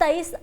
23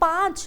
5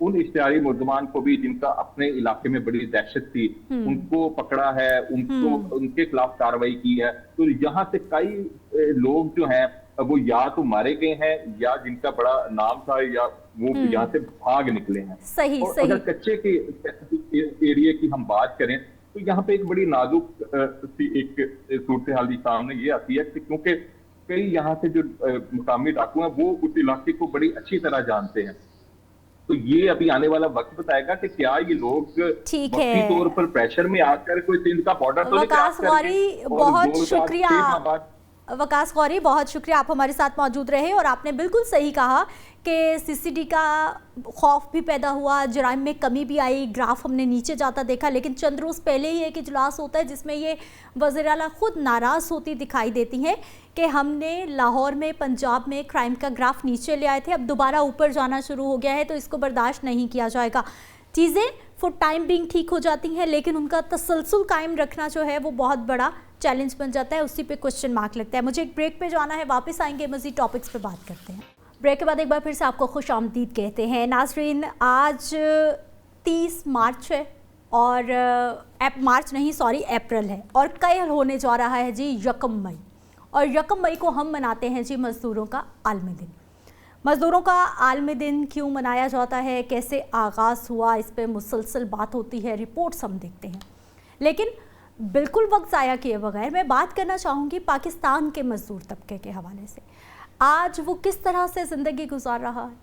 ان اشتہاری ملزمان کو بھی جن کا اپنے علاقے میں بڑی دہشت تھی ان کو پکڑا ہے, ان کے خلاف کارروائی کی ہے. تو یہاں سے کئی لوگ جو ہیں وہ یا تو مارے گئے ہیں یا جن کا بڑا نام تھا یا وہ یہاں سے بھاگ نکلے ہیں. اور اگر کچے کے ایریے کی ہم بات کریں تو یہاں پہ ایک بڑی نازک سی ایک صورتحال بھی سامنے یہ آتی ہے کہ کیونکہ کئی یہاں سے جو مقامی ڈاکو ہیں وہ اس علاقے کو بڑی اچھی طرح جانتے ہیں. تو یہ ابھی آنے والا وقت بتائے گا کہ کیا یہ لوگ وقتی طور پر پریشر میں آ کر کوئی سندھ کا بارڈر تو وقاص غوری بہت شکریہ. وقاص غوری بہت شکریہ, آپ ہمارے ساتھ موجود رہے اور آپ نے بالکل صحیح کہا کہ سی سی ڈی کا خوف بھی پیدا ہوا, جرائم میں کمی بھی آئی, گراف ہم نے نیچے جاتا دیکھا. لیکن چند روز پہلے ہی ایک اجلاس ہوتا ہے جس میں یہ وزیر اعلیٰ خود ناراض ہوتی دکھائی دیتی ہیں کہ ہم نے لاہور میں, پنجاب میں کرائم کا گراف نیچے لے آئے تھے, اب دوبارہ اوپر جانا شروع ہو گیا ہے تو اس کو برداشت نہیں کیا جائے گا. چیزیں فور ٹائم بینگ ٹھیک ہو جاتی ہیں لیکن ان کا تسلسل قائم رکھنا جو ہے وہ بہت بڑا چیلنج بن جاتا ہے, اسی پہ کوشچن مارک لگتا ہے. مجھے ایک بریک پہ جانا ہے, واپس آئیں گے مزید ٹاپکس پہ بات کرتے ہیں. بریک کے بعد ایک بار پھر سے آپ کو خوش آمدید کہتے ہیں. ناظرین, آج 30 مارچ ہے اور مارچ نہیں سوری اپریل ہے اور کل ہونے جا رہا ہے جی 1 مئی, اور 1 مئی کو ہم مناتے ہیں جی مزدوروں کا عالمی دن. مزدوروں کا عالمی دن کیوں منایا جاتا ہے, کیسے آغاز ہوا, اس پہ مسلسل بات ہوتی ہے, رپورٹس ہم دیکھتے ہیں. لیکن بالکل وقت ضائع کیے بغیر میں بات کرنا چاہوں گی پاکستان کے مزدور طبقے کے حوالے سے. آج وہ کس طرح سے زندگی گزار رہا ہے,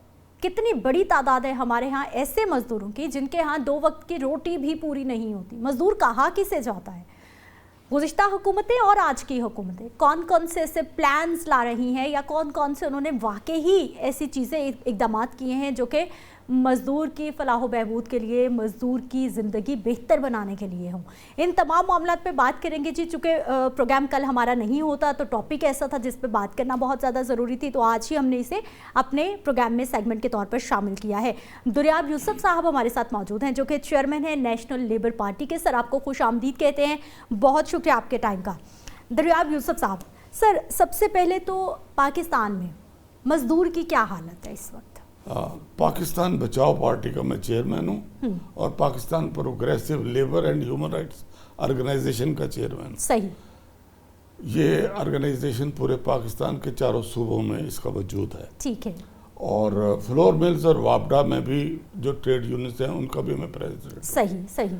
کتنی بڑی تعداد ہے ہمارے ہاں ایسے مزدوروں کی جن کے ہاں 2 وقت کی روٹی بھی پوری نہیں ہوتی. مزدور کہاں کسے جاتا ہے. گزشتہ حکومتیں اور آج کی حکومتیں کون کون سے ایسے پلانز لا رہی ہیں یا کون کون سے انہوں نے واقعی ایسی چیزیں اقدامات کیے ہیں جو کہ مزدور کی فلاح و بہبود کے لیے, مزدور کی زندگی بہتر بنانے کے لیے ہوں. ان تمام معاملات پہ بات کریں گے جی. چونکہ پروگرام کل ہمارا نہیں ہوتا تو ٹاپک ایسا تھا جس پہ بات کرنا بہت زیادہ ضروری تھی, تو آج ہی ہم نے اسے اپنے پروگرام میں سیگمنٹ کے طور پر شامل کیا ہے. دریاب یوسف صاحب ہمارے ساتھ موجود ہیں جو کہ چیئرمین ہیں نیشنل لیبر پارٹی کے. سر, آپ کو خوش آمدید کہتے ہیں, بہت شکریہ آپ کے ٹائم کا. دریاب یوسف صاحب, سر سب سے پہلے تو پاکستان میں مزدور کی کیا حالت ہے اس وقت؟ پاکستان بچاؤ پارٹی کا میں چیئرمین ہوں اور Pakistan progressive labour and human rights organisation کا چیئرمین. صحیح. یہ آرگنائزیشن پورے پاکستان کے 4 صوبوں میں اس کا وجود ہے. ٹھیک ہے. اور فلور ملز اور وابڈا میں بھی جو ٹریڈ یونٹس ہیں ان کا بھی میں پریزیڈنٹ. صحیح صحیح.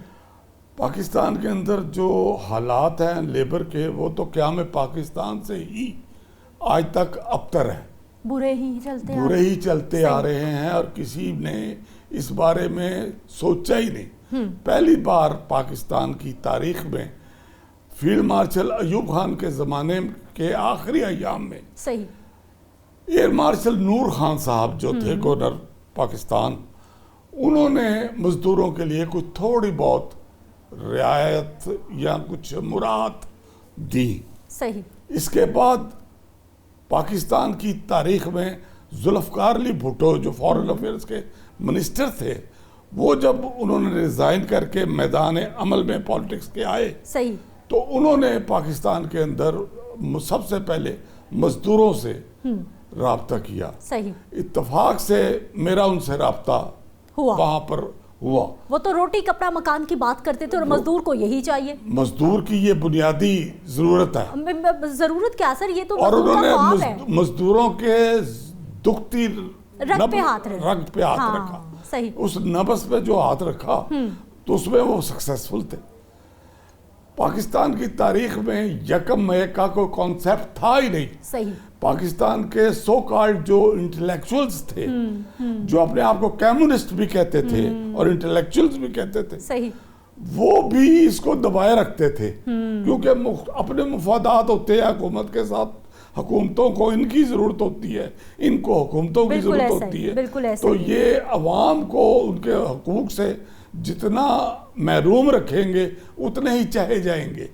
پاکستان کے اندر جو حالات ہیں لیبر کے وہ تو قیام پاکستان سے ہی آج تک ابتر ہیں, برے ہی چلتے آ رہے ہیں اور کسی نے اس بارے میں سوچا ہی نہیں. پہلی بار پاکستان کی تاریخ میں فیلڈ مارشل ایوب خان کے زمانے کے آخری ایام میں صحیح ایئر مارشل نور خان صاحب جو تھے گورنر پاکستان, انہوں نے مزدوروں کے لیے کچھ تھوڑی بہت رعایت یا کچھ مراعات دی. صحیح. اس کے بعد پاکستان کی تاریخ میں ذوالفقار علی بھٹو جو فارن افیئرز کے منسٹر تھے, وہ جب انہوں نے ریزائن کر کے میدان عمل میں پالیٹکس کے آئے, صحیح, تو انہوں نے پاکستان کے اندر سب سے پہلے مزدوروں سے رابطہ کیا. صحیح. اتفاق سے میرا ان سے رابطہ وہاں پر ہوا. وہ تو روٹی کپڑا مکان کی بات کرتے تھے اور مزدور کو یہی چاہیے. مزدور کی یہ بنیادی ضرورت ہے. ضرورت کیا سر, یہ تو اور انہوں نے مزدوروں کے دکھتی رگ پہ ہاتھ رکھا. صحیح. اس نبض پہ جو ہاتھ رکھا تو اس میں وہ سکسیسفل تھے. پاکستان کی تاریخ میں 1 مئی کا کوئی کانسیپٹ تھا ہی نہیں. صحیح. پاکستان کے سو کالڈ جو انٹلیکچوئلز تھے, جو اپنے آپ کو کمیونسٹ بھی کہتے تھے اور انٹلیکچوئلز بھی کہتے تھے, صحیح, وہ بھی اس کو دبائے رکھتے تھے کیونکہ اپنے مفادات ہوتے ہیں حکومت کے ساتھ. حکومتوں کو ان کی ضرورت ہوتی ہے, ان کو حکومتوں کی ضرورت ہوتی ہے. تو یہ عوام کو ان کے حقوق سے جتنا محروم رکھیں گے اتنے ہی چاہے جائیں گے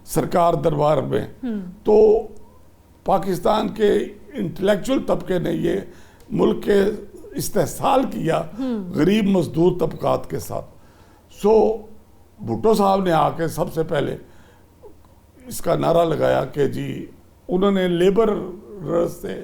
سرکار دربار میں. تو پاکستان کے انٹلیکچوئل طبقے نے یہ ملک کے استحصال کیا غریب مزدور طبقات کے ساتھ. سو بھٹو صاحب نے آ کے سب سے پہلے اس کا نعرہ لگایا کہ جی انہوں نے لیبر سے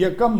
1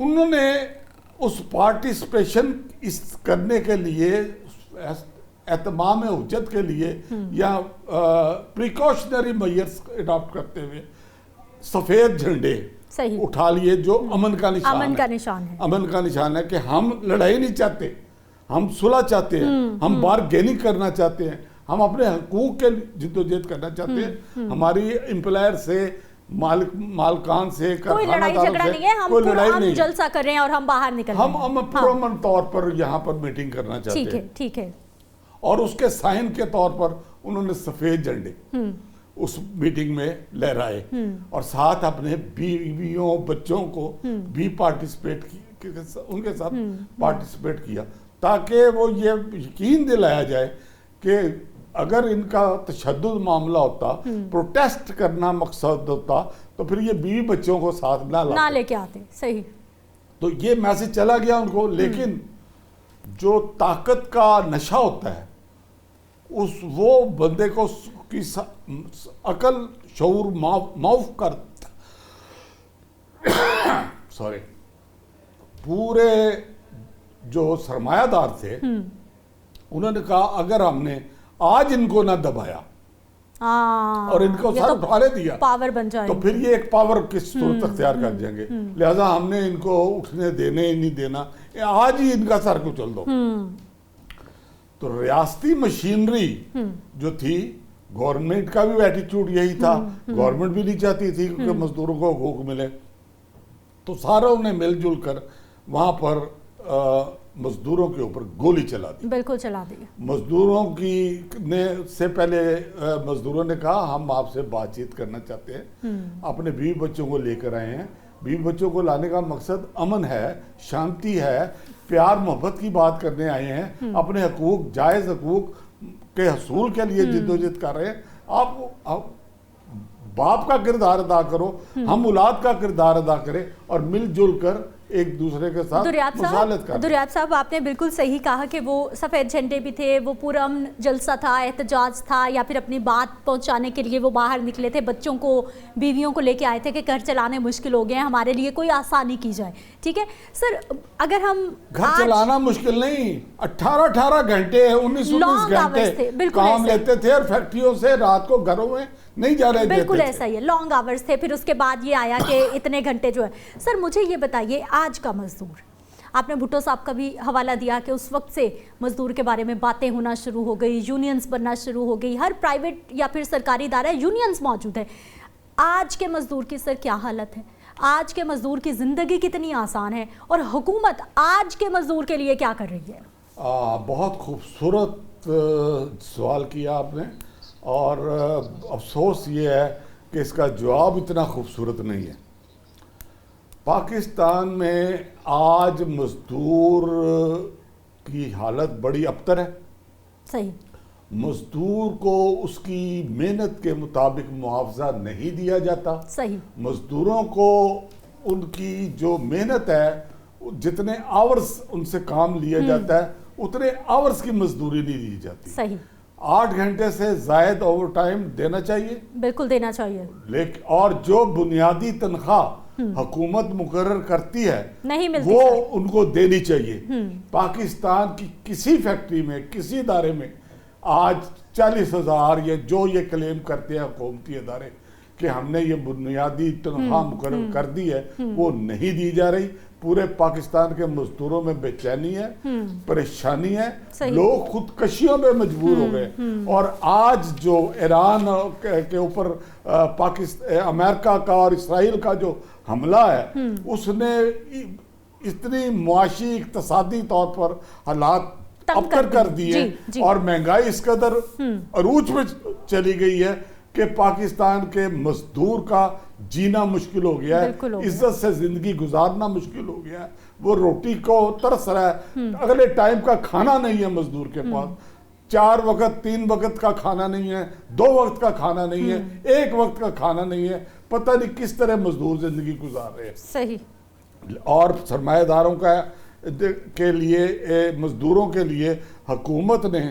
انہوں نے اس پارٹیسپیشن اس کرنے کے لیے اہتمام حجت کے لیے یا پریکاشنری میئرز اڈاپٹ کرتے ہوئے سفید جھنڈے اٹھا لیے جو امن کا نشان ہے. امن کا نشان ہے کہ ہم لڑائی نہیں چاہتے, ہم صلح چاہتے ہیں, ہم بارگیننگ کرنا چاہتے ہیں, ہم اپنے حقوق کے جدوجہد کرنا چاہتے ہیں. ہماری امپلائر سے, مالکان سے, کوئی لڑائی جھگڑا نہیں ہے, ہم جلسہ کر رہے ہیں اور ہم باہر نکل رہے ہیں. ہم پرامن طور پر یہاں پر میٹنگ کرنا چاہتے ہیں. ٹھیک ہے. اور اس کے سائن کے طور پر انہوں نے سفید جھنڈے اس میٹنگ میں لہرائے اور ساتھ اپنے بیویوں بچوں کو بھی ان کے ساتھ پارٹیسپیٹ کیا, تاکہ وہ یہ یقین دلایا جائے کہ اگر ان کا تشدد معاملہ ہوتا, پروٹیسٹ کرنا مقصد ہوتا, تو پھر یہ بیوی بچوں کو ساتھ نہ لے کے آتے. صحیح. تو یہ میسج چلا گیا ان کو. لیکن جو طاقت کا نشہ ہوتا ہے وہ بندے کو کی عقل شعور معاف کرتا. پورے جو سرمایہ دار تھے انہوں نے کہا اگر ہم نے آج ان کو نہ دبایا اور ان کو سر اٹھا دیا پاور بن جائے تو پھر یہ ایک پاور کی صورت اختیار کر جائیں گے. لہذا ہم نے ان کو اٹھنے دینے ہی نہیں دینا, آج ہی ان کا سر کو چل دو. تو ریاستی مشینری جو تھی, گورنمنٹ کا بھی ایٹیٹیوڈ یہی تھا, گورنمنٹ بھی نہیں چاہتی تھی کہ مزدوروں کو حقوق ملے, تو ساروں نے مل جل کر وہاں پر مزدوروں کے اوپر گولی چلا دی. بالکل چلا دی. مزدوروں سے پہلے مزدوروں نے کہا ہم آپ سے بات چیت کرنا چاہتے ہیں, اپنے بیوی بچوں کو لے کر آئے ہیں. بیوی بچوں کو لانے کا مقصد امن ہے, شانتی ہے, پیار محبت کی بات کرنے آئے ہیں, اپنے حقوق, جائز حقوق کے حصول کے لیے جدوجہد کر رہے ہیں. آپ باپ کا کردار ادا کرو, ہم اولاد کا کردار ادا کریں اور مل جل کر ایک دوسرے کے ساتھ مصالحت کریں. دریات صاحب آپ نے بالکل صحیح کہا کہ وہ سفید جھنڈے بھی تھے, وہ پرامن جلسہ تھا, احتجاج تھا, یا پھر اپنی بات پہنچانے کے لیے وہ باہر نکلے تھے, بچوں کو بیویوں کو لے کے آئے تھے کہ گھر چلانے مشکل ہو گئے ہیں, ہمارے لیے کوئی آسانی کی جائے. ٹھیک ہے سر, اگر ہم گھر چلانا مشکل نہیں, 18 گھنٹے 19 گھنٹے کام لیتے تھے اور فیکٹریوں سے رات کو گھروں میں نہیں جا رہے. بالکل ایسا ہی ہے, لانگ آورز تھے. پھر اس کے بعد یہ آیا کہ اتنے گھنٹے جو ہے. سر مجھے یہ بتائیے, آج کا مزدور, آپ نے بھٹو صاحب کا بھی حوالہ دیا کہ اس وقت سے مزدور کے بارے میں باتیں ہونا شروع ہو گئی, یونینز بننا شروع ہو گئی, ہر پرائیویٹ یا پھر سرکاری ادارہ یونینز موجود ہے. آج کے مزدور کی سر کیا حالت ہے؟ آج کے مزدور کی زندگی کتنی آسان ہے, اور حکومت آج کے مزدور کے لیے کیا کر رہی ہے؟ بہت خوبصورت سوال کیا آپ نے, اور افسوس یہ ہے کہ اس کا جواب اتنا خوبصورت نہیں ہے. پاکستان میں آج مزدور کی حالت بڑی ابتر ہے. صحیح. مزدور کو اس کی محنت کے مطابق معاوضہ نہیں دیا جاتا. صحیح. مزدوروں کو ان کی جو محنت ہے, جتنے آورز ان سے کام لیا جاتا ہے اتنے آورز کی مزدوری نہیں دی جاتی. صحیح. 8 گھنٹے سے زائد اوور ٹائم دینا چاہیے. بالکل دینا چاہیے. لیکن اور جو بنیادی تنخواہ حکومت مقرر کرتی ہے نہیں ملتی, وہ ان کو دینی چاہیے. پاکستان کی کسی فیکٹری میں, کسی ادارے میں آج 40,000 یا جو یہ کلیم کرتے ہیں حکومتی ادارے کہ ہم نے یہ بنیادی تنخواہ مقرر کر دی ہے, وہ نہیں دی جا رہی. پورے پاکستان کے مزدوروں میں بے چینی ہے, پریشانی ہے, لوگ خودکشیوں میں مجبور ہو گئے. اور آج جو ایران کے اوپر امریکہ کا اور اسرائیل کا جو حملہ ہے, اس نے اتنی معاشی اقتصادی طور پر حالات ابتر کر دیے, اور مہنگائی اس قدر عروج میں چلی گئی ہے کہ پاکستان کے مزدور کا جینا مشکل ہو گیا ہے, عزت سے زندگی گزارنا مشکل ہو گیا ہے. وہ روٹی کو ترس رہا ہے, اگلے ٹائم کا کھانا نہیں ہے مزدور کے پاس. 4 وقت 3 وقت کا کھانا نہیں ہے, 2 وقت کا کھانا نہیں ہے, 1 وقت کا کھانا نہیں ہے. پتہ نہیں کس طرح مزدور زندگی گزار رہے ہیں. صحیح. اور سرمایہ داروں کے لیے, مزدوروں کے لیے حکومت نے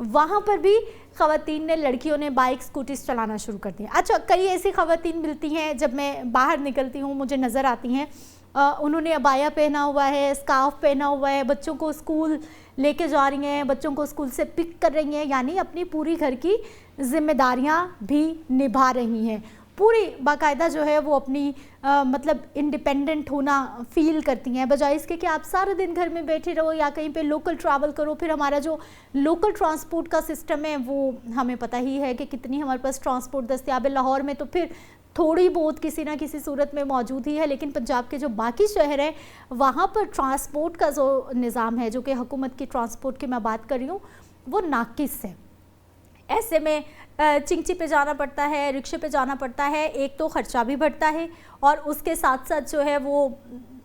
وہاں پر بھی خواتین نے لڑکیوں نے بائک اسکوٹیز چلانا شروع کر دیا. اچھا کئی ایسی خواتین ملتی ہیں جب میں باہر نکلتی ہوں مجھے نظر آتی ہیں, انہوں نے عبایا پہنا ہوا ہے, اسکارف پہنا ہوا ہے, بچوں کو اسکول لے کے جا رہی ہیں, بچوں کو اسکول سے پک کر رہی ہیں, یعنی اپنی پوری گھر کی ذمہ داریاں بھی نبھا رہی ہیں, پوری باقاعدہ جو ہے وہ اپنی مطلب انڈیپینڈنٹ ہونا فیل کرتی ہیں, بجائے اس کے کہ آپ سارے دن گھر میں بیٹھے رہو یا کہیں پہ لوکل ٹریول کرو. پھر ہمارا جو لوکل ٹرانسپورٹ کا سسٹم ہے وہ ہمیں پتہ ہی ہے کہ کتنی ہمارے پاس ٹرانسپورٹ دستیاب ہے. لاہور میں تو پھر تھوڑی بہت کسی نہ کسی صورت میں موجود ہی ہے, لیکن پنجاب کے جو باقی شہر ہیں وہاں پر ٹرانسپورٹ کا جو نظام ہے, جو کہ حکومت کی ٹرانسپورٹ کی میں بات کر رہی ہوں, وہ ناقص ہے. ایسے میں چنگچی پہ جانا پڑتا ہے, رکشے پہ جانا پڑتا ہے, ایک تو خرچہ بھی بڑھتا ہے اور اس کے ساتھ ساتھ جو ہے وہ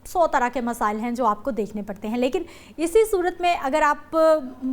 100 طرح کے مسائل ہیں جو آپ کو دیکھنے پڑتے ہیں. لیکن اسی صورت میں اگر آپ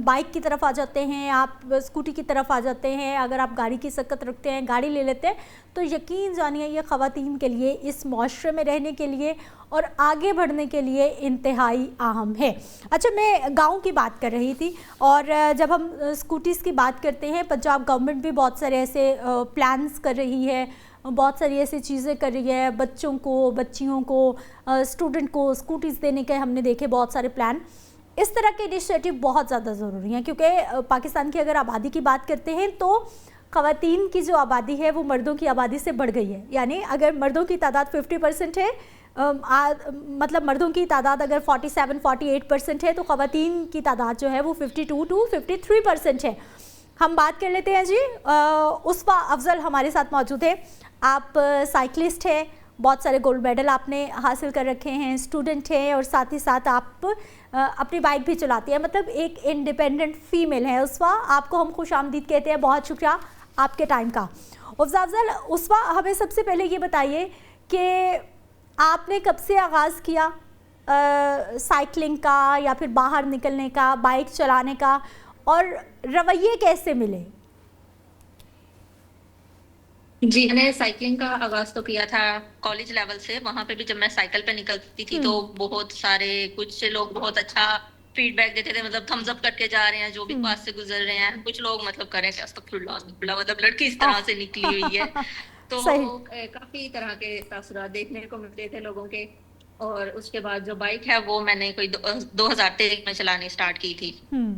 بائک کی طرف آ جاتے ہیں, آپ اسکوٹی کی طرف آ جاتے ہیں, اگر آپ گاڑی کی سکت رکھتے ہیں, گاڑی لے لیتے ہیں, تو یقین جانیے یہ خواتین کے لیے اس معاشرے میں رہنے کے لیے اور آگے بڑھنے کے لیے انتہائی اہم ہے. اچھا میں گاؤں کی بات کر رہی تھی, اور جب ہم اسکوٹیز کی بات کرتے ہیں پنجاب گورنمنٹ بھی بہت سارے ایسے پلانز کر رہی ہے, بہت ساری ایسی چیزیں کر رہی ہے, بچوں کو, بچیوں کو, اسٹوڈنٹ کو اسکوٹیز دینے کے ہم نے دیکھے بہت سارے پلان. اس طرح کے انیشیٹو بہت زیادہ ضروری ہیں, کیونکہ پاکستان کی اگر آبادی کی بات کرتے ہیں تو خواتین کی جو آبادی ہے وہ مردوں کی آبادی سے بڑھ گئی ہے. یعنی اگر مردوں کی تعداد 50% ہے, مطلب مردوں کی تعداد اگر 47-48% ہے, تو خواتین کی تعداد جو ہے وہ 52-53% ہے. ہم بات کر لیتے ہیں جی, اسوا افضل ہمارے ساتھ موجود ہے. آپ سائیکلسٹ ہیں, بہت سارے گولڈ میڈل آپ نے حاصل کر رکھے ہیں, اسٹوڈنٹ ہیں, اور ساتھ ہی ساتھ آپ اپنی بائک بھی چلاتی ہیں, مطلب ایک انڈیپینڈنٹ فیمیل ہے. اسوا آپ کو ہم خوش آمدید کہتے ہیں, بہت شکریہ آپ کے ٹائم کا. افضل, اسوا ہمیں سب سے پہلے یہ بتائیے کہ آپ نے کب سے آغاز کیا سائیکلنگ کا یا پھر باہر نکلنے کا, بائک چلانے کا, اور رویے کیسے ملے؟ جی میں نے سائیکلنگ کا آغاز تو کیا تھا کالج لیول سے. وہاں پہ بھی جب میں سائیکل پہ نکلتی تھی تو بہت سارے کچھ لوگ بہت اچھا فیڈ بیک دیتے تھے, مطلب تھمز اپ کر کے جا رہے ہیں جو بھی پاس سے گزر رہے ہیں. کچھ لوگ مطلب کریں کہ استغفراللہ, مطلب لڑکی اس طرح سے نکلی ہوئی ہے. تو کافی طرح کے تاثرات دیکھنے کو ملتے تھے لوگوں کے. اور اس کے بعد جو بائک ہے وہ میں نے کوئی 2023 میں چلانی اسٹارٹ کی تھی,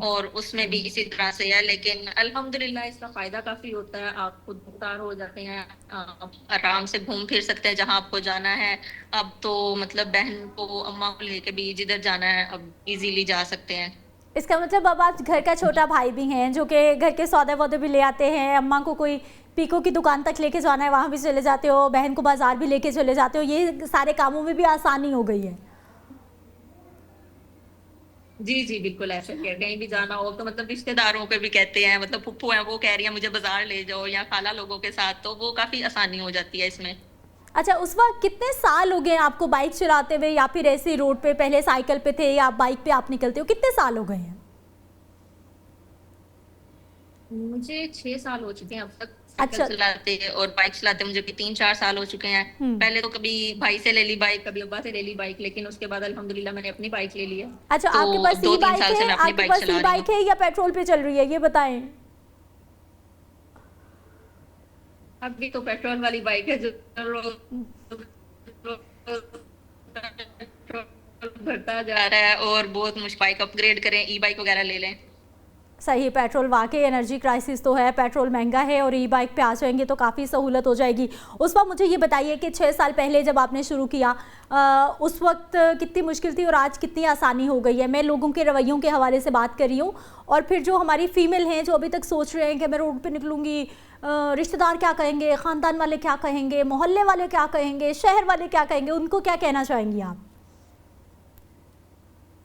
اور اس میں بھی اسی طرح سے ہے. لیکن الحمدللہ اس کا فائدہ کافی ہوتا ہے, آپ خود مختار ہو جاتے ہیں, آرام سے گھوم پھر سکتے ہیں جہاں آپ کو جانا ہے. اب تو مطلب بہن کو, اماں کو لے کے بھی جدھر جانا ہے اب ایزیلی جا سکتے ہیں. اس کا مطلب اب آپ گھر کا چھوٹا بھائی بھی ہیں جو کہ گھر کے سودے وودے بھی لے آتے ہیں, اماں کو کوئی پیکو کی دکان تک لے کے جانا ہے وہاں بھی چلے جاتے ہو, بہن کو بازار بھی لے کے چلے جاتے ہو, یہ سارے کاموں میں بھی آسانی ہو گئی ہے. جی بالکل ایسا ہے, کہیں بھی جانا ہو تو مطلب رشتے داروں پہ بھی کہتے ہیں, مطلب پھپھو ہیں وہ کہہ رہی ہیں مجھے بازار لے جاؤ, یا خالہ لوگوں کے ساتھ, تو وہ کافی آسانی ہو جاتی ہے اس میں. اچھا اس وقت کتنے سال ہو گئے آپ کو بائک چلاتے ہوئے, یا پھر ایسے روڈ پہ, پہلے سائیکل پہ تھے یا بائک پہ آپ نکلتے ہو, کتنے سال ہو گئے ہیں؟ مجھے 6 سال ہو چکے ہیں اب تک سائیکل چلاتے اور بائک چلاتے, مجھے بھی 3-4 سال ہو چکے ہیں. پہلے تو کبھی بھائی سے لے لی بائک, کبھی ابا سے لے لی بائک, لیکن اس کے بعد الحمدللہ میں نے اپنی بائک لے لی ہے. اچھا آپ کے پاس ای بائک ہے, آپ کے پاس ای بائک ہے یا پیٹرول پہ چل رہی ہے, یہ بتائیں. ابھی تو پیٹرول والی بائک ہے جو بڑھتا جا رہا ہے, اور بہت مشکل بائک اپ گریڈ کریں, ای بائک وغیرہ لے لیں. صحیح, پیٹرول واقعی انرجی کرائسس تو ہے, پیٹرول مہنگا ہے, اور ای بائک پہ آ جائیں گے تو کافی سہولت ہو جائے گی. اس وقت مجھے یہ بتائیے کہ 6 سال پہلے جب آپ نے شروع کیا اس وقت کتنی مشکل تھی اور آج کتنی آسانی ہو گئی ہے؟ میں لوگوں کے رویوں کے حوالے سے بات کر رہی ہوں, اور پھر جو ہماری فیمیل ہیں جو ابھی تک سوچ رہے ہیں کہ میں روڈ پہ نکلوں گی, رشتہ دار کیا کہیں گے, خاندان والے کیا کہیں گے, محلے والے کیا کہیں گے, شہر والے کیا کہیں گے, ان کو کیا کہنا چاہیں گی آپ؟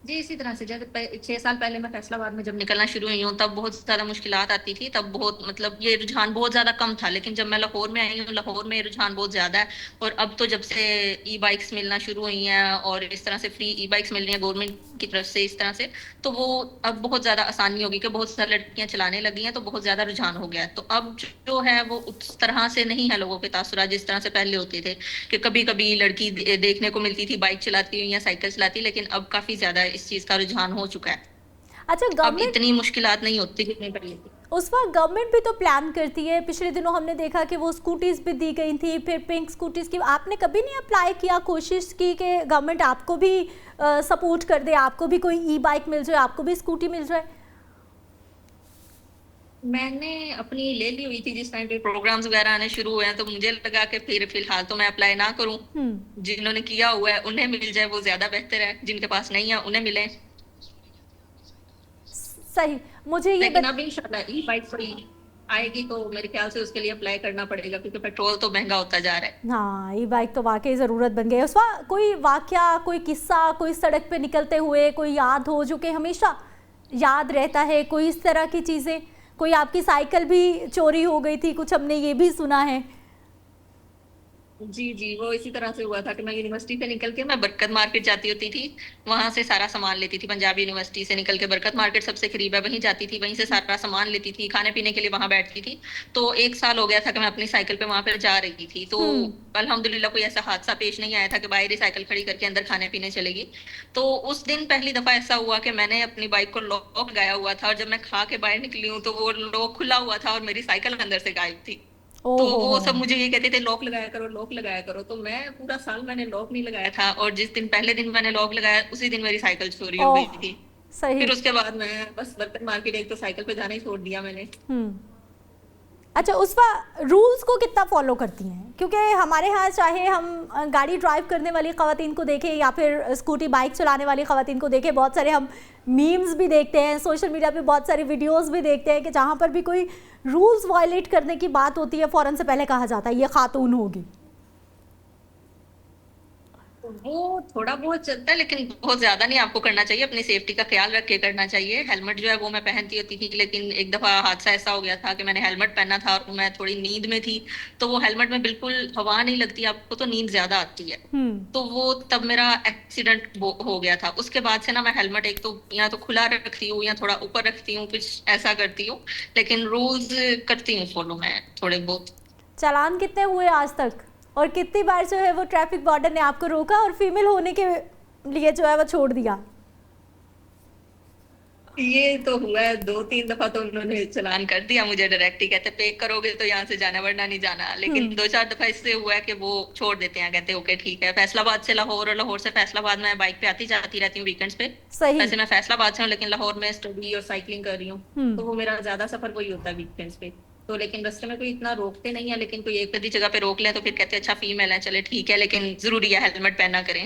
جی اسی طرح سے جب 6 سال پہلے میں فیصل آباد میں جب نکلنا شروع ہوئی ہوں تب بہت زیادہ مشکلات آتی تھی, تب بہت مطلب یہ رجحان بہت زیادہ کم تھا. لیکن جب میں لاہور میں آئی ہوں, لاہور میں رجحان بہت زیادہ ہے, اور اب تو جب سے ای بائکس ملنا شروع ہوئی ہیں اور اس طرح سے فری ای بائکس مل رہی ہیں گورنمنٹ کی طرف سے اس طرح سے, تو وہ اب بہت زیادہ آسانی ہوگی کہ بہت ساری لڑکیاں چلانے لگی ہیں, تو بہت زیادہ رجحان ہو گیا ہے. تو اب جو ہے وہ اس طرح سے نہیں ہے لوگوں کے تاثرات جس طرح سے پہلے ہوتے تھے کہ کبھی کبھی لڑکی دیکھنے کو ملتی تھی بائک چلاتی ہوئی یا سائیکل چلاتی, لیکن اب کافی زیادہ اس چیز کا رجحان ہو چکا ہے. اچھا اب گورنمنٹ اتنی مشکلات نہیں ہوتی جتنی پہلے تھی. اس وقت گورنمنٹ بھی تو پلان کرتی ہے, پچھلے دنوں ہم نے دیکھا کہ وہ اسکوٹیز بھی دی گئی تھی, پھر پنک اسکوٹیز کی. آپ نے کبھی نہیں اپلائی کیا, کوشش کی کہ گورنمنٹ آپ کو بھی سپورٹ کر دے, آپ کو بھی کوئی ای بائک مل جائے, آپ کو بھی اسکوٹی مل جائے؟ میں نے اپنی لے لی ہوئی تھی جس ٹائم پہ پروگرامز وغیرہ آنے شروع ہوئے ہیں, تو مجھے لگا کہ پھر فی الحال تو میں اپلائی نہ کروں, جنہوں نے کیا ہوا ہے انہیں مل جائے وہ زیادہ بہتر ہے, جن کے پاس نہیں ہے انہیں ملے. صحیح. مجھے یہ لیکن اب انشاءاللہ ای بائک فری آئے گی تو میرے خیال سے اس کے لیے اپلائی کرنا پڑے گا, کیونکہ پیٹرول تو مہنگا ہوتا جا رہا ہے. ہاں, ای بائک تو واقعی ضرورت بن گئی ہے. اس وقت کوئی واقعہ, کوئی قصہ, کوئی سڑک پہ نکلتے ہوئے کوئی یاد ہو جو کہ ہمیشہ یاد رہتا ہے, کوئی اس طرح کی چیزیں؟ کوئی آپ کی سائیکل بھی چوری ہو گئی تھی, کچھ ہم نے یہ بھی سنا ہے. جی وہ اسی طرح سے ہوا تھا کہ میں یونیورسٹی سے نکل کے میں برکت مارکیٹ جاتی ہوتی تھی, وہاں سے سارا سامان لیتی تھی. پنجاب یونیورسٹی سے نکل کے برکت مارکیٹ سب سے قریب ہے, وہیں جاتی تھی, وہیں سے سارا سامان لیتی تھی, کھانے پینے کے لیے وہاں بیٹھتی تھی. تو 1 سال ہو گیا تھا کہ میں اپنی سائیکل پہ وہاں پہ جا رہی تھی, تو الحمدللہ کوئی ایسا حادثہ پیش نہیں آیا تھا کہ باہر ہی سائیکل کھڑی کر کے اندر کھانے پینے چلے گی. تو اس دن پہلی دفعہ ایسا ہوا کہ میں نے اپنی بائک کو لاک لگایا ہوا تھا, اور جب میں کھا کے باہر نکلی ہوں تو وہ لاک کھلا ہوا تھا اور میری سائیکل اندر سے غائب تھی. تو وہ سب مجھے یہ کہتے تھے لاک لگایا کرو, لاک لگایا کرو. تو میں پورا سال میں نے لاک نہیں لگایا تھا, اور جس دن پہلے دن میں نے لاک لگایا اسی دن میری سائیکل چوری ہو گئی تھی. پھر اس کے بعد میں بس برکت مارکیٹ ایک تو سائیکل پہ جانا ہی چھوڑ دیا میں نے. اچھا, اس وقت رولز کو کتنا فالو کرتی ہیں؟ کیونکہ ہمارے ہاں چاہے ہم گاڑی ڈرائیو کرنے والی خواتین کو دیکھیں یا پھر اسکوٹی بائک چلانے والی خواتین کو دیکھیں, بہت سارے ہم میمز بھی دیکھتے ہیں, سوشل میڈیا پہ بہت ساری ویڈیوز بھی دیکھتے ہیں کہ جہاں پر بھی کوئی رولز وائلیٹ کرنے کی بات ہوتی ہے فوراً سے پہلے کہا جاتا ہے یہ خاتون ہوگی. وہ تھوڑا بہت چلتا ہے لیکن بہت زیادہ نہیں آپ کو کرنا چاہیے, اپنی سیفٹی کا خیال رکھ کے کرنا چاہیے. ہیلمٹ جو ہے وہ میں پہنتی ہوتی تھی, لیکن ایک دفعہ حادثہ ایسا ہو گیا تھا کہ میں نے ہیلمٹ پہنا تھا اور میں تھوڑی نیند میں تھی, تو وہ ہیلمٹ میں بالکل ہوا نہیں لگتی, آپ کو تو نیند زیادہ آتی ہے, تو وہ تب میرا ایکسیڈنٹ ہو گیا تھا. اس کے بعد سے نا میں ہیلمٹ ایک تو یا تو کھلا رکھتی ہوں یا تھوڑا اوپر رکھتی ہوں, کچھ ایسا کرتی ہوں, لیکن رولز کرتی ہوں فالو میں تھوڑے بہت. چالان کتنے ہوئے آج تک, اور کتنی بار جو ہے وہ ٹریفک وارڈن نے آپ کو روکا اور فیمیل ہونے کے لیے جو ہے وہ چھوڑ دیا؟ یہ تو ہوا ہے 2-3 دفعہ, تو انہوں نے چلان کر دیا مجھے ڈائریکٹ ہی, کہتے پے کرو گے تو یہاں سے جانا ورنہ نہیں جانا. لیکن 2-4 دفعہ اس سے ہوا ہے کہ وہ چھوڑ دیتے ہیں, کہتے اوکے ٹھیک ہے. فیصل آباد سے لاہور اور لاہور سے فیصل آباد میں بائک پہ آتی جاتی رہتی ہوں ویکینڈز پہ. ویسے میں فیصل آباد سے ہوں لیکن لاہور میں اسٹڈی اور سائیکلنگ کر رہی ہوں, تو وہ میرا زیادہ سفر وہی ہوتا ہے ویکینڈز پہ. تو لیکن رستے میں کوئی اتنا روکتے نہیں ہے, لیکن کوئی ایک آدھی جگہ پہ روک لیں تو پھر کہتے ہیں اچھا فیمیل ہے چلے ٹھیک ہے, لیکن ضروری ہے ہیلمٹ پہنا کریں.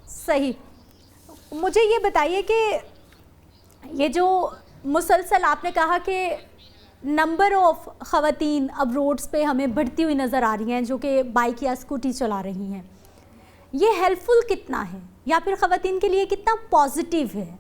صحیح. مجھے یہ بتائیے کہ یہ جو مسلسل آپ نے کہا کہ نمبر آف خواتین اب روڈز پہ ہمیں بڑھتی ہوئی نظر آ رہی ہیں جو کہ بائک یا اسکوٹی چلا رہی ہیں, یہ ہیلپ فل کتنا ہے یا پھر خواتین کے لیے کتنا پازیٹیو ہے؟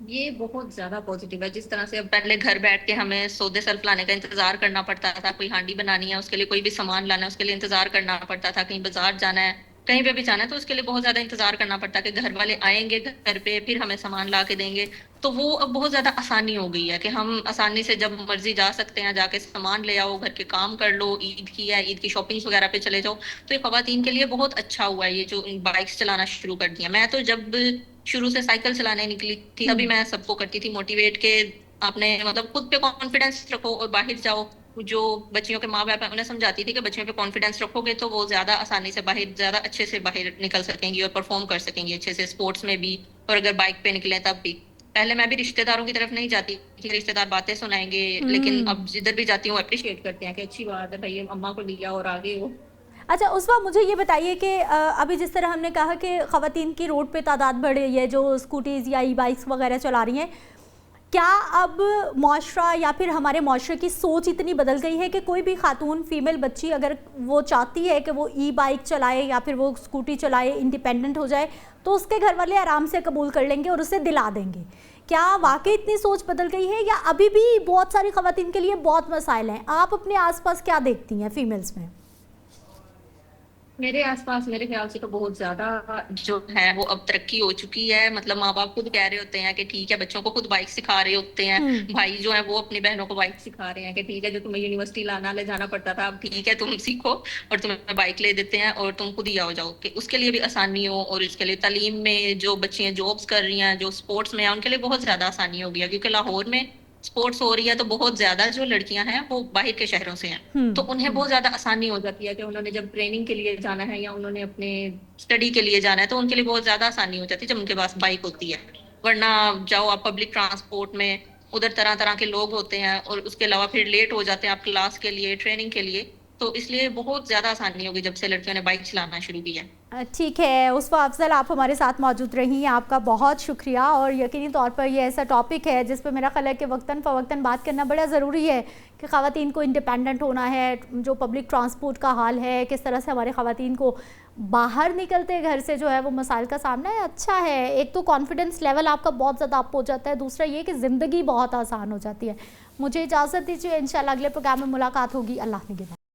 یہ بہت زیادہ پازیٹیو ہے. جس طرح سے اب پہلے گھر بیٹھ کے ہمیں سودے سلف لانے کا انتظار کرنا پڑتا تھا, کوئی ہانڈی بنانی ہے اس کے لیے, کوئی بھی سامان لانا ہے اس کے لیے انتظار کرنا پڑتا تھا, کہیں بازار جانا ہے کہیں پہ بھی جانا ہے تو اس کے لیے بہت زیادہ انتظار کرنا پڑتا ہے کہ گھر والے آئیں گے گھر پہ پھر ہمیں سامان لا کے دیں گے. تو وہ اب بہت زیادہ آسانی ہو گئی ہے کہ ہم آسانی سے جب مرضی جا سکتے ہیں, جا کے سامان لے آؤ, گھر کے کام کر لو, عید کی ہے عید کی شاپنگ وغیرہ پہ چلے جاؤ. تو یہ خواتین کے لیے بہت اچھا ہوا ہے یہ جو بائکس چلانا شروع کر دیا. میں تو جب شروع سے سائیکل چلانے نکلی تھی ابھی میں سب کو کرتی تھی موٹیویٹ کہ آپ نے مطلب خود پہ کانفیڈینس رکھو اور باہر جاؤ. جو بچیوں کے ماں باپ ہیں انہیں سمجھاتی تھی کہ بچیوں پہ کانفیڈینس رکھو گے تو وہ زیادہ آسانی سے باہر, زیادہ اچھے سے باہر نکل سکیں گی اور پرفارم کر سکیں گی اچھے سے اسپورٹس میں بھی, اور اگر بائک پہ نکلیں تب بھی. پہلے میں بھی رشتہ داروں کی طرف نہیں جاتی کہ رشتہ دار باتیں سنائیں گے, لیکن اب جدھر بھی جاتی ہوں اپریشیٹ کرتے ہیں کہ اچھی بات ہے بھائی اماں کو لیا اور آگے ہو. اچھا اس وقت مجھے یہ بتائیے کہ ابھی جس طرح ہم نے کہا کہ خواتین کی روڈ پہ تعداد بڑھ رہی ہے جو اسکوٹیز یا ای بائکس وغیرہ چلا رہی ہیں, کیا اب معاشرہ یا پھر ہمارے معاشرے کی سوچ اتنی بدل گئی ہے کہ کوئی بھی خاتون فیمیل بچی اگر وہ چاہتی ہے کہ وہ ای بائک چلائے یا پھر وہ اسکوٹی چلائے, انڈیپینڈنٹ ہو جائے, تو اس کے گھر والے آرام سے قبول کر لیں گے اور اسے دلا دیں گے؟ کیا واقعی اتنی سوچ بدل گئی ہے یا ابھی بھی بہت ساری خواتین کے لیے بہت مسائل ہیں؟ آپ اپنے آس پاس کیا دیکھتی ہیں فیمیلز میں؟ میرے آس پاس میرے خیال سے تو بہت زیادہ جو ہے وہ اب ترقی ہو چکی ہے. مطلب ماں باپ خود کہہ رہے ہوتے ہیں کہ ٹھیک ہے, بچوں کو خود بائک سکھا رہے ہوتے ہیں, بھائی جو ہیں وہ اپنی بہنوں کو بائک سکھا رہے ہیں کہ ٹھیک ہے, جو تمہیں یونیورسٹی لانا لے جانا پڑتا تھا, اب ٹھیک ہے تم سیکھو اور تمہیں بائک لے دیتے ہیں اور تم خود ہی آؤ جاؤ, کہ اس کے لیے بھی آسانی ہو. اور اس کے لیے تعلیم میں جو بچیاں جابس کر رہی ہیں, جو اسپورٹس میں ہیں, ان کے لیے بہت زیادہ آسانی ہو گیا, کیونکہ لاہور میں اسپورٹس ہو رہی ہے تو بہت زیادہ جو لڑکیاں ہیں وہ باہر کے شہروں سے ہیں, تو انہیں بہت زیادہ آسانی ہو جاتی ہے کہ انہوں نے جب ٹریننگ کے لیے جانا ہے یا انہوں نے اپنے اسٹڈی کے لیے جانا ہے تو ان کے لیے بہت زیادہ آسانی ہو جاتی ہے جب ان کے پاس بائک ہوتی ہے. ورنہ جاؤ آپ پبلک ٹرانسپورٹ میں, ادھر طرح طرح کے لوگ ہوتے ہیں, اور اس کے علاوہ پھر لیٹ ہو جاتے ہیں آپ کلاس کے لیے, ٹریننگ کے لیے, تو اس لیے بہت زیادہ آسانی ہوگی جب سے لڑکیوں نے بائک چلانا شروع کیا. ٹھیک ہے عصفہ افضل, آپ ہمارے ساتھ موجود رہی, آپ کا بہت شکریہ. اور یقینی طور پر یہ ایسا ٹاپک ہے جس پہ میرا خیال ہے کہ وقتاً فوقتاً بات کرنا بڑا ضروری ہے کہ خواتین کو انڈیپینڈنٹ ہونا ہے. جو پبلک ٹرانسپورٹ کا حال ہے, کس طرح سے ہمارے خواتین کو باہر نکلتے گھر سے جو ہے وہ مسائل کا سامنا ہے, اچھا ہے. ایک تو کانفیڈنس لیول آپ کا بہت زیادہ اپ ہو جاتا ہے, دوسرا یہ کہ زندگی بہت آسان ہو جاتی ہے. مجھے اجازت دیجیے, انشاءاللہ اگلے پروگرام میں ملاقات ہوگی. اللہ نگہبان.